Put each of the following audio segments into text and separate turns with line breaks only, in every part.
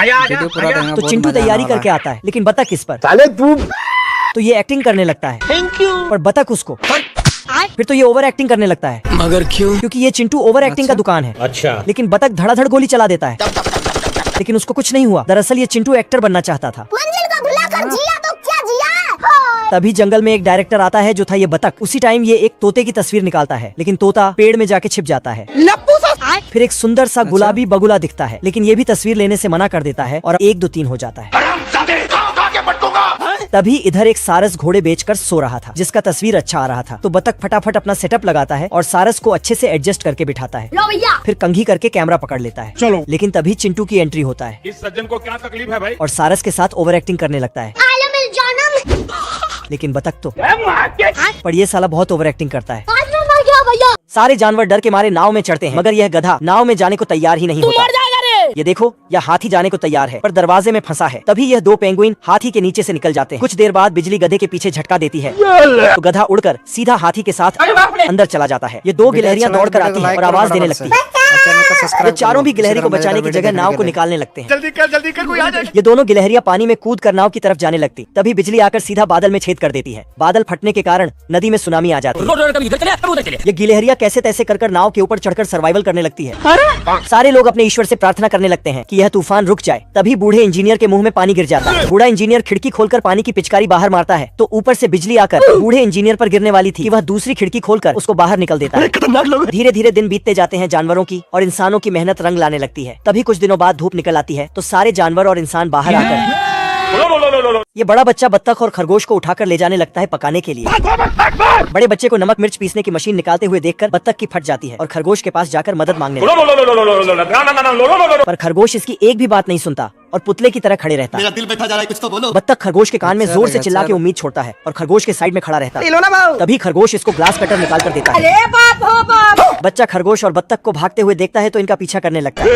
तो चिंटू तैयारी करके आता है, लेकिन बतख किस पर? तो ये एक्टिंग करने लगता है। Thank you. पर बतख उसको। फिर तो ये ओवर एक्टिंग करने लगता है। मगर क्यों? क्योंकि ये चिंटू ओवर एक्टिंग का दुकान है। अच्छा। लेकिन बतख धड़ाधड़ गोली चला देता है, लेकिन उसको कुछ नहीं हुआ। दरअसल ये चिंटू एक्टर बनना चाहता था। जिया तो क्या जिया? तभी जंगल में एक डायरेक्टर आता है जो था ये बतख। उसी टाइम ये एक तोते की तस्वीर निकालता है, लेकिन तोता पेड़ में जाके छिप जाता है। फिर एक सुंदर सा गुलाबी बगुला दिखता है, लेकिन ये भी तस्वीर लेने से मना कर देता है और 1 2 3 हो जाता है। तभी इधर एक सारस घोड़े बेचकर सो रहा था, जिसका तस्वीर अच्छा आ रहा था। तो बतख फटाफट अपना सेटअप लगाता है और सारस को अच्छे से एडजस्ट करके बिठाता है। फिर कंघी करके कैमरा पकड़ लेता है। चलो। लेकिन तभी चिंटू की एंट्री होता है।
इस सज्जन को क्या तकलीफ है भाई?
और सारस के साथ ओवर एक्टिंग करने लगता है। लेकिन बतख तो पर ये साला बहुत ओवर एक्टिंग करता है। सारे जानवर डर के मारे नाव में चढ़ते हैं, मगर यह गधा नाव में जाने को तैयार ही नहीं होता। ये देखो, यह हाथी जाने को तैयार है, पर दरवाजे में फंसा है। तभी यह 2 पेंगुइन हाथी के नीचे से निकल जाते हैं। कुछ देर बाद बिजली गधे के पीछे झटका देती है, तो गधा उड़कर सीधा हाथी के साथ अंदर चला जाता है। ये 2 गिलहरियां दौड़कर आती हैं और आवाज देने लगती है। ये चारों भी गिलहरी को बचाने की जगह नाव को निकालने लगते हैं।
जल्दी कर कोई आ जाए।
ये दोनों गिलहरियां पानी में कूद कर नाव की तरफ जाने लगती। तभी बिजली आकर सीधा बादल में छेद कर देती है। बादल फटने के कारण नदी में सुनामी आ जाती है। ये गिलहरियां कैसे तैसे कर नाव के ऊपर चढ़कर सर्वाइवल करने लगती है। सारे लोग अपने ईश्वर से प्रार्थना करने लगते हैं कि यह तूफान रुक जाए। तभी बूढ़े इंजीनियर के मुंह में पानी गिर जाता है। बूढ़ा इंजीनियर खिड़की खोलकर पानी की पिचकारी बाहर मारता है, तो ऊपर से बिजली आकर बूढ़े इंजीनियर पर गिरने वाली थी कि वह दूसरी खिड़की खोलकर उसको बाहर निकल देता है। धीरे धीरे दिन बीतते जाते हैं। जानवरों की और इंसानों की मेहनत रंग लाने लगती है। तभी कुछ दिनों बाद धूप निकल आती है, तो सारे जानवर और इंसान बाहर आकर ये बड़ा बच्चा बत्तख और खरगोश को उठाकर ले जाने लगता है पकाने के लिए। बड़े बच्चे को नमक मिर्च पीसने की मशीन निकालते हुए देखकर बत्तख की फट जाती है और खरगोश के पास जाकर मदद मांगने लगता है। पर खरगोश इसकी एक भी बात नहीं सुनता और पुतले की तरह खड़े रहता है।
मेरा दिल बैठा जा रहा है, कुछ तो बोलो।
बत्तख खरगोश के कान में जोर से चिल्ला के उम्मीद छोड़ता है और खरगोश के साइड में खड़ा रहता है। तभी खरगोश इसको ग्लास कटर निकाल कर देता है। बच्चा खरगोश और बत्तख को भागते हुए देखता है तो इनका पीछा करने लगता है।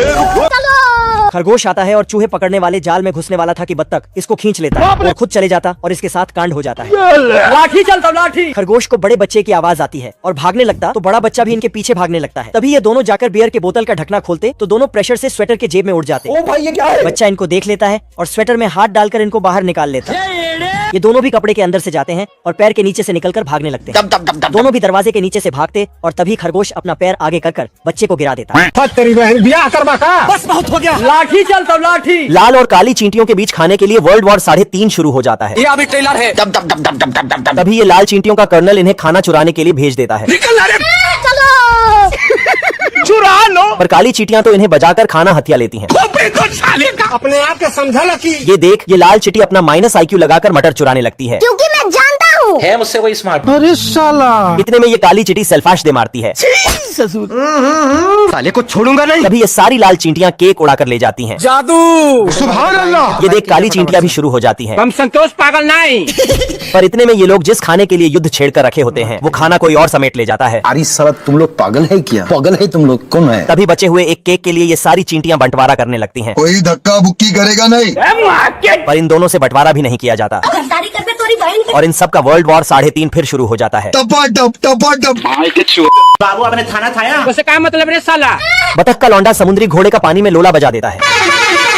खरगोश आता है और चूहे पकड़ने वाले जाल में घुसने वाला था कि बत्तख इसको खींच लेता है और खुद चले जाता और इसके साथ कांड हो जाता है। लाठी चलता लाठी। खरगोश को बड़े बच्चे की आवाज आती है और भागने लगता, तो बड़ा बच्चा भी इनके पीछे भागने लगता है। तभी ये दोनों जाकर बियर के बोतल का ढकना खोलते, तो दोनों प्रेशर से स्वेटर के जेब में उड़ जाते।
ओ भाई, ये क्या है?
बच्चा इनको देख लेता है और स्वेटर में हाथ डालकर इनको बाहर निकाल लेता है। ये दोनों भी कपड़े के अंदर से जाते हैं और पैर के नीचे से निकलकर भागने लगते हैं। दोनों भी दरवाजे के नीचे से भागते और तभी खरगोश अपना पैर आगे कर बच्चे को गिरा देता है।
बस बहुत हो गया।
लाठी चलता लाठी। लाल और काली चींटियों के बीच खाने के लिए वर्ल्ड वॉर 3.5 शुरू हो जाता है।
ये अभी ट्रेलर है।
तभी ये लाल चींटियों का कर्नल इन्हें खाना चुराने के लिए भेज देता है।
चुरा लो।
पर काली चींटियां तो इन्हें बजाकर खाना हथिया लेती हैं।
अपने आप के समझा लकी।
ये देख, ये लाल चींटी अपना -IQ लगाकर मटर चुराने लगती है,
क्योंकि मैं जानता हूँ
है मुझसे कोई स्मार्ट।
अरे साला।
इतने में ये काली चींटी सेल्फाश दे मारती है।
साले को छोड़ूंगा नहीं।
तभी ये सारी लाल चींटियां केक उड़ाकर ले जाती हैं।
जादू। सुभान अल्लाह।
ये देख, काली चींटियां भी शुरू हो जाती हैं।
हम संतोष पागल नहीं।
पर इतने में ये लोग जिस खाने के लिए युद्ध छेड़ कर रखे होते हैं, वो खाना कोई और समेट ले जाता है।
अरे साला, तुम लोग पागल है क्या? पागल है तुम लोग? कौन है?
तभी बचे हुए एक केक के लिए ये सारी चींटियां बंटवारा करने लगती हैं।
कोई धक्का बुक्की करेगा नहीं।
पर इन दोनों से बंटवारा भी नहीं किया जाता और इन सब का वर्ल्ड वॉर 3.5 फिर शुरू हो जाता है।
टपाटप।
बाबू आपने खाना खाया? उसे क्या मतलब रे साला?
बतख का लौंडा समुद्री घोड़े का पानी में लोला बजा देता है।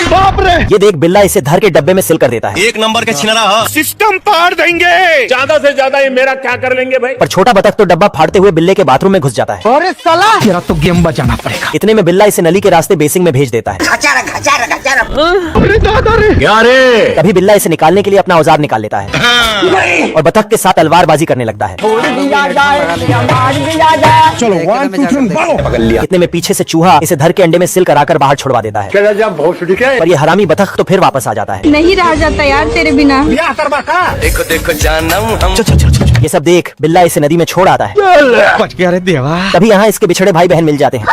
बाप रे।
ये देख, बिल्ला इसे धर के डब्बे में सिल कर देता है।
1 नंबर के छिनरा।
सिस्टम पार देंगे। ज्यादा से ज्यादा ये मेरा क्या कर लेंगे भाई?
पर छोटा बतख तो डब्बा फाड़ते हुए बिल्ले के बाथरूम में घुस जाता है।
अरे साला, तेरा तो गेम बचाना पड़ेगा।
इतने में बिल्ला इसे नली के रास्ते बेसिंग में भेज देता है।
क्या रे?
तभी बिल्ला इसे निकालने के लिए अपना औजार निकाल लेता है और बतख के साथ तलवारबाजी करने लगता है।
चलो 1 2 3
इतने में पीछे से चूहा इसे धर के अंडे में सिल कर आकर बाहर छुड़वा देता है। पर ये हरामी बतख तो फिर वापस आ जाता है।
नहीं रहा जाता यार तेरे बिना।
ब्याह करवा का।
देखो देखो जानम हम।
ये सब देख, बिल्ला इसे नदी में छोड़ आता है।
बच गया रे देवा।
तभी यहाँ इसके बिछड़े भाई बहन मिल जाते हैं।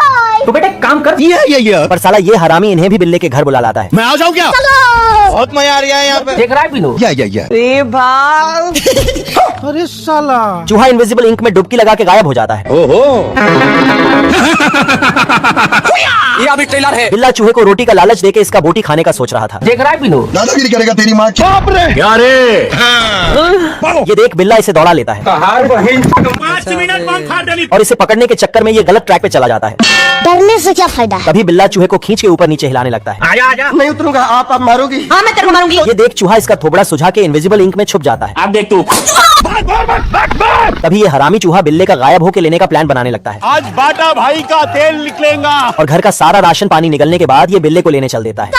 तो बेटा काम कर।
पर साला ये हरामी इन्हें भी बिल्ले के घर बुला लाता है।
मैं आ जाऊँ क्या?
बहुत मजा आ रहा है यहाँ पे।
देख रहा है बिनू?
या
अरे साला।
चूहा इनविजिबल इंक में डुबकी लगा के गायब हो जाता है।
ये अभी ट्रेलर है।
बिल्ला चूहे को रोटी का लालच देके इसका बोटी खाने का सोच रहा था।
देख रहा है बिनू?
दादागिरी करेगा तेरी माँ की। बाप रे।
क्या रे?
ये देख बिल्ला इसे दौड़ा लेता है
5 मिनट में खा डाली।
और इसे पकड़ने के चक्कर में ये गलत ट्रैक पे चला जाता है।
डरने से क्या फायदा है?
तभी बिल्ला चूहे को खींच के ऊपर नीचे हिलाने लगता है।
आजा आजा।
नहीं उतरूंगा, आप मारोगी।
हाँ मैं तेरे को मारूंगी।
ये देख चूहा इसका थोबड़ा सुझा के इनविजिबल इंक में छुप जाता है।
अब देख तू।
तभी ये हरामी चूहा बिल्ले का गायब होके लेने का प्लान बनाने लगता है
आज बाटा भाई का तेल निकलेगा।
और घर का सारा राशन पानी निकलने के बाद ये बिल्ले को लेने चल देता है।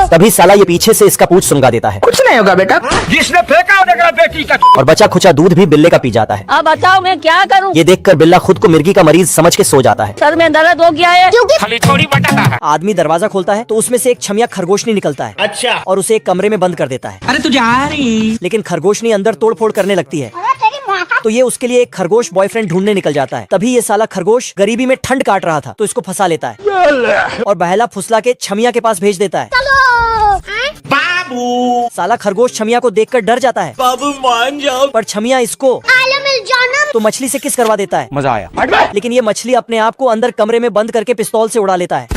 तभी साला ये पीछे से इसका पूंछ सुंगा देता है
कुछ नहीं होगा बेटा। जिसने फेंका उन्हें बेटी का।
और बचा खुचा दूध भी बिल्ले का पी जाता है।
अब बताओ मैं क्या करूँ?
ये देखकर बिल्ला खुद को मिर्गी का मरीज समझ के सो जाता है।
सर में दर्द हो गया है। क्योंकि
खाली थोड़ी बटाता है।
आदमी दरवाजा खोलता है तो उसमें से एक छमिया खरगोशनी निकलता है।
अच्छा।
और उसे एक कमरे में बंद कर देता है।
अरे तू जा रही।
लेकिन खरगोशनी अंदर तोड़फोड़ करने लगती है तो ये उसके लिए एक खरगोश बॉयफ्रेंड ढूंढने निकल जाता है। तभी ये साला खरगोश गरीबी में ठंड काट रहा था तो इसको फंसा लेता है और बहला फुसला के छमिया के पास भेज देता है।
बाबू।
साला खरगोश छमिया को देखकर डर जाता है।
बाबू मान जाओ।
पर छमिया इसको तो मछली से किस करवा देता है।
मजा आया।
लेकिन ये मछली अपने आप को अंदर कमरे में बंद करके पिस्तौल से उड़ा लेता है।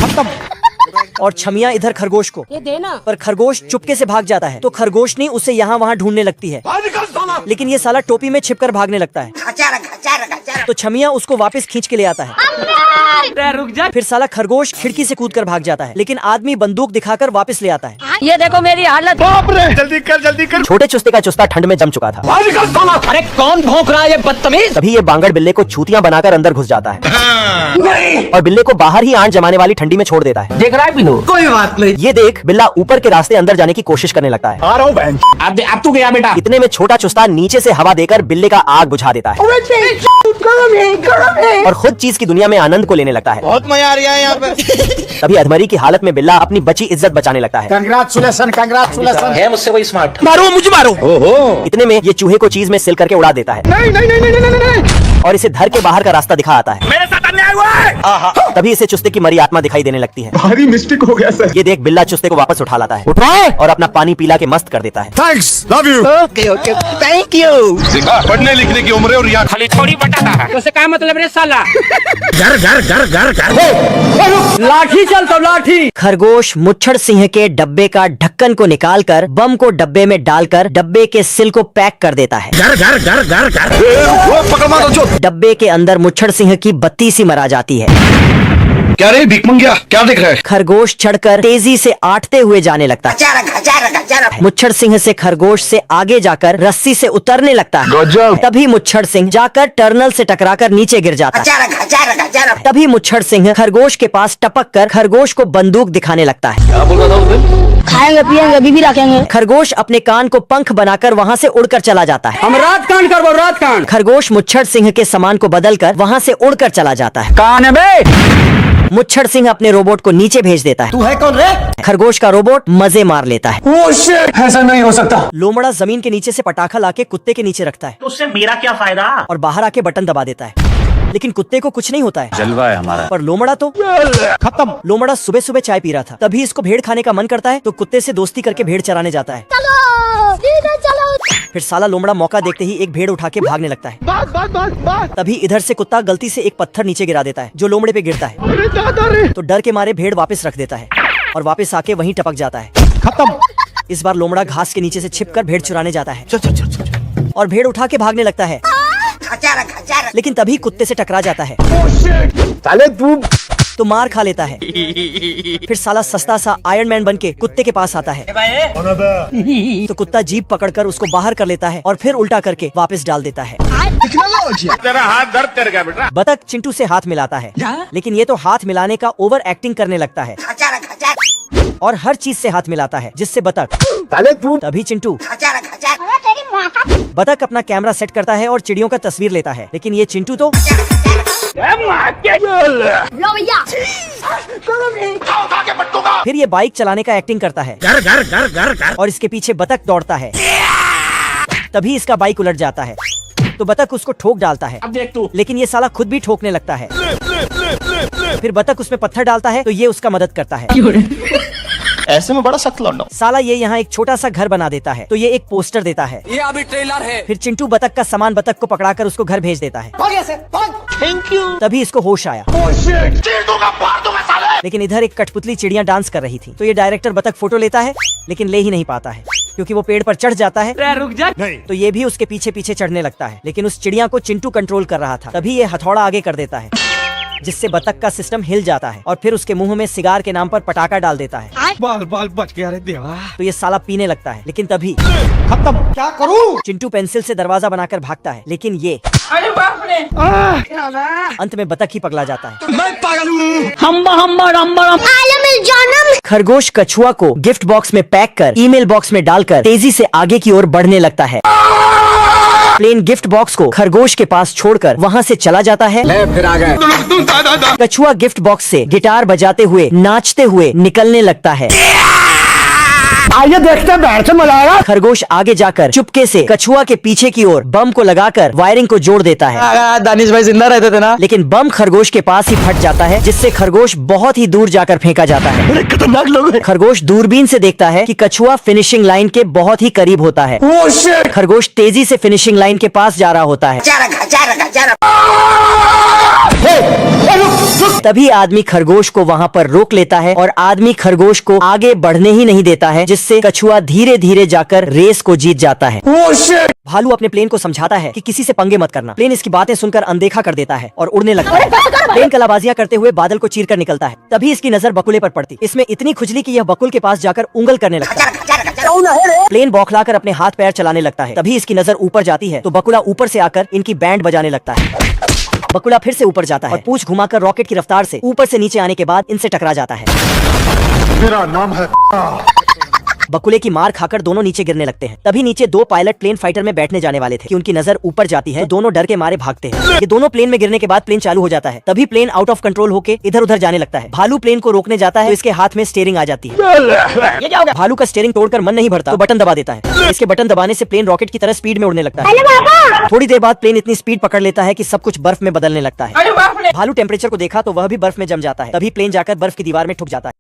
और छमिया इधर खरगोश को
ये देना।
पर खरगोश चुपके से भाग जाता है तो खरगोशनी उसे यहाँ वहाँ ढूंढने लगती है। लेकिन ये साला टोपी में छिपकर भागने लगता है तो छमिया उसको वापस खींच के ले आता है।
रुक जा।
फिर साला खरगोश खिड़की से कूद कर भाग जाता है लेकिन आदमी बंदूक दिखाकर वापस ले आता है।
ये देखो मेरी हालत।
बाप रे।
जल्दी कर जल्दी कर।
छोटे चुस्ते का चुस्ता ठंड में जम चुका था।
अरे कौन भौंक रहा है ये बदतमीज?
तभी ये बांगड़ बिल्ले को छूतियां बनाकर अंदर घुस जाता है और बिल्ले को बाहर ही आंट जमाने वाली ठंडी में छोड़ देता है।
देख रहा है बिनू? कोई बात नहीं।
ये देख बिल्ला ऊपर के रास्ते अंदर जाने की कोशिश करने लगता है।
आ रहा हूँ बहन।
अब तू गया बेटा।
इतने में छोटा चुस्ता नीचे से हवा देकर बिल्ले का आग बुझा देता है और खुद चीज की दुनिया में आनंद को लेने लगता है।
बहुत मजा आ रहा है यहाँ पे।
तभी अधमरी की हालत में बिल्ला अपनी बची इज्जत बचाने लगता है।
Congratulation congratulation.
है मुझसे वही स्मार्ट।
मारो मुझे मारो।
इतने में ये चूहे को चीज में सिल करके उड़ा देता है और इसे धर के बाहर का रास्ता दिखा आता है।
मेरे साथ अन्याय हुआ है।
तभी इसे चुस्ते की मरी आत्मा दिखाई देने लगती है।
भारी मिस्टेक हो गया सर।
ये देख बिल्ला चुस्ते को वापस उठा लाता है और अपना पानी पिला के मस्त कर देता है।
Thanks, love you.
Okay okay thank you.
पढ़ने लिखने की उम्र है और यहाँ
खाली थोड़ी बटाता है। उससे क्या मतलब रे साला?
घर घर घर घर घर।
लाठी चल तो लाठी।
खरगोश मुच्छड़ सिंह के डब्बे का ढक्कन को निकालकर बम को डब्बे में डालकर डब्बे के सिल को पैक कर देता है।
घर घर घर घर घर।
पकड़ मारो जो।
डब्बे के अंदर मुच्छड़ सिंह की बत्ती सी मरा जाती है।
क्या रे भिख मंगिया, क्या देख रहा है?
खरगोश चढ़कर तेजी से आटते हुए जाने लगता है। मुच्छड़ सिंह से खरगोश से आगे जाकर रस्सी से उतरने लगता है।
गजब।
तभी मुच्छड़ सिंह जाकर टर्नल से टकराकर नीचे गिर जाता है। तभी मुच्छड़ सिंह खरगोश के पास टपक कर खरगोश को बंदूक दिखाने लगता है।
खाएंगे पिएंगे अभी भी रखेंगे।
खरगोश अपने कान को पंख बनाकर वहाँ से उड़कर चला जाता है।
हम रात कांड करबो रात कांड।
खरगोश मुच्छड़ सिंह के सामान को बदलकर वहाँ से उड़कर चला जाता है।
कान है बे।
मुच्छड़ सिंह अपने रोबोट को नीचे भेज देता है।
तू है कौन रे?
खरगोश का रोबोट मजे मार लेता है।
ऐसा नहीं हो सकता।
लोमड़ा जमीन के नीचे से पटाखा लाके कुत्ते के नीचे रखता है
तो उससे मेरा क्या फायदा?
और बाहर आके बटन दबा देता है। लेकिन कुत्ते को कुछ नहीं होता है।
जलवा है हमारा।
पर लोमड़ा तो खत्म। लोमड़ा सुबह सुबह चाय पी रहा था तभी इसको भेड़ खाने का मन करता है तो कुत्ते से दोस्ती करके भेड़ चराने जाता है। फिर साला लोमड़ा मौका देखते ही एक भेड़ उठा के भागने लगता है। तभी इधर से कुत्ता गलती से एक पत्थर नीचे गिरा देता है जो लोमड़े पे गिरता है तो डर के मारे भेड़ वापस रख देता है और वापस आके वहीं टपक जाता है। खत्म। इस बार लोमड़ा घास के नीचे से छिपकर भेड़ चुराने जाता है और भेड़ उठा के भागने लगता है। लेकिन तभी कुत्ते से टकरा जाता है तो मार खा लेता है। फिर साला सस्ता सा आयरन मैन बन के कुत्ते के पास आता है तो कुत्ता जीप पकड़कर उसको बाहर कर लेता है और फिर उल्टा करके वापस डाल देता है।
तेरा हाथ दर्द कर गया बेटा।
बतख चिंटू से हाथ मिलाता है लेकिन ये तो हाथ मिलाने का ओवर एक्टिंग करने लगता है और हर चीज से हाथ मिलाता है जिससे बतख। तभी चिंटू बतख अपना कैमरा सेट करता है और चिड़ियों का तस्वीर लेता है लेकिन ये चिंटू तो फिर ये बाइक चलाने का एक्टिंग करता है
घर घर घर घर घर।
और इसके पीछे बतख दौड़ता है। तभी इसका बाइक उलट जाता है तो बतख उसको ठोक डालता है।
अब देख तू।
लेकिन ये साला खुद भी ठोकने लगता है। फिर बतख उसमें पत्थर डालता है तो ये उसका मदद करता है।
ऐसे में बड़ा सख्त लौंडा हूं।
साला ये यहाँ एक छोटा सा घर बना देता है तो ये एक पोस्टर देता है।
ये अभी ट्रेलर है।
फिर चिंटू बतख का सामान बतख को पकड़ाकर उसको घर भेज देता है।
Thank you.
तभी इसको होश आया। लेकिन इधर एक कठपुतली चिड़िया डांस कर रही थी तो ये डायरेक्टर बतख फोटो लेता है लेकिन ले ही नहीं पाता है क्योंकि वो पेड़ पर चढ़ जाता है।
रुक जा।
तो ये भी उसके पीछे पीछे चढ़ने लगता है लेकिन उस चिड़िया को चिंटू कंट्रोल कर रहा था। तभी ये हथौड़ा आगे कर देता है जिससे बतख का सिस्टम हिल जाता है और फिर उसके मुंह में सिगार के नाम पर पटाखा डाल देता है।
बाल बाल बच गया रे देवा।
तो ये साला पीने लगता है लेकिन तभी
खत्म। क्या करूं?
चिंटू पेंसिल से दरवाजा बनाकर भागता है लेकिन ये
अरे बाप रे।
अंत में बतख ही पगला जाता है।
मैं पागल हूँ।
हम्बा हम्बा रम्बा रम।
खरगोश कछुआ को गिफ्ट बॉक्स में पैक कर ईमेल बॉक्स में डालकर तेजी से आगे की ओर बढ़ने लगता है। प्लेन गिफ्ट बॉक्स को खरगोश के पास छोड़कर वहाँ से चला जाता है।
फिर आ गए।
कछुआ गिफ्ट बॉक्स से गिटार बजाते हुए नाचते हुए निकलने लगता है।
आइए देखते हैं बैठ से मजा आएगा।
खरगोश आगे जाकर चुपके से कछुआ के पीछे की ओर बम को लगाकर वायरिंग को जोड़ देता है।
दानिश भाई जिंदा रहते थे ना।
लेकिन बम खरगोश के पास ही फट जाता है जिससे खरगोश बहुत ही दूर जाकर फेंका जाता है।
खतरनाक लोग हैं।
खरगोश दूरबीन से देखता है कि कछुआ फिनिशिंग लाइन के बहुत ही करीब होता है। खरगोश तेजी से फिनिशिंग लाइन के पास जा रहा होता है। तभी आदमी खरगोश को वहाँ पर रोक लेता है और आदमी खरगोश को आगे बढ़ने ही नहीं देता है जिससे कछुआ धीरे धीरे जाकर रेस को जीत जाता है। भालू अपने प्लेन को समझाता है कि किसी से पंगे मत करना। प्लेन इसकी बातें सुनकर अनदेखा कर देता है और उड़ने लगता है। प्लेन कलाबाजियां करते हुए बादल को चीरकर निकलता है। तभी इसकी नजर बकुले पर पड़ती। इसमें इतनी खुजली कि यह बकुल के पास जाकर उंगल करने लगता है। प्लेन बौखलाकर अपने हाथ पैर चलाने लगता है। तभी इसकी नजर ऊपर जाती है तो बकुला ऊपर से आकर इनकी बैंड बजाने लगता है। बकुला फिर से ऊपर जाता है और पूंछ घुमाकर रॉकेट की रफ्तार से ऊपर से नीचे आने के बाद इनसे टकरा जाता है।
मेरा नाम है
बकुले की मार खाकर दोनों नीचे गिरने लगते हैं। तभी नीचे दो पायलट प्लेन फाइटर में बैठने जाने वाले थे कि उनकी नजर ऊपर जाती है। दोनों डर के मारे भागते हैं। ये दोनों प्लेन में गिरने के बाद प्लेन चालू हो जाता है। तभी प्लेन आउट ऑफ कंट्रोल होके इधर उधर जाने लगता है। भालू प्लेन को रोकने जाता है तो इसके हाथ में स्टीयरिंग आ जाती है। भालू का स्टीयरिंग तोड़कर मन नहीं भरता तो बटन दबा देता है। इसके बटन दबाने से प्लेन रॉकेट की तरह स्पीड में उड़ने लगता है। थोड़ी देर बाद प्लेन इतनी स्पीड पकड़ लेता है कि सब कुछ बर्फ में बदलने लगता है। भालू टेम्परेचर को देखा तो वह भी बर्फ में जम जाता है। तभी प्लेन जाकर बर्फ की दीवार में ठुक जाता है।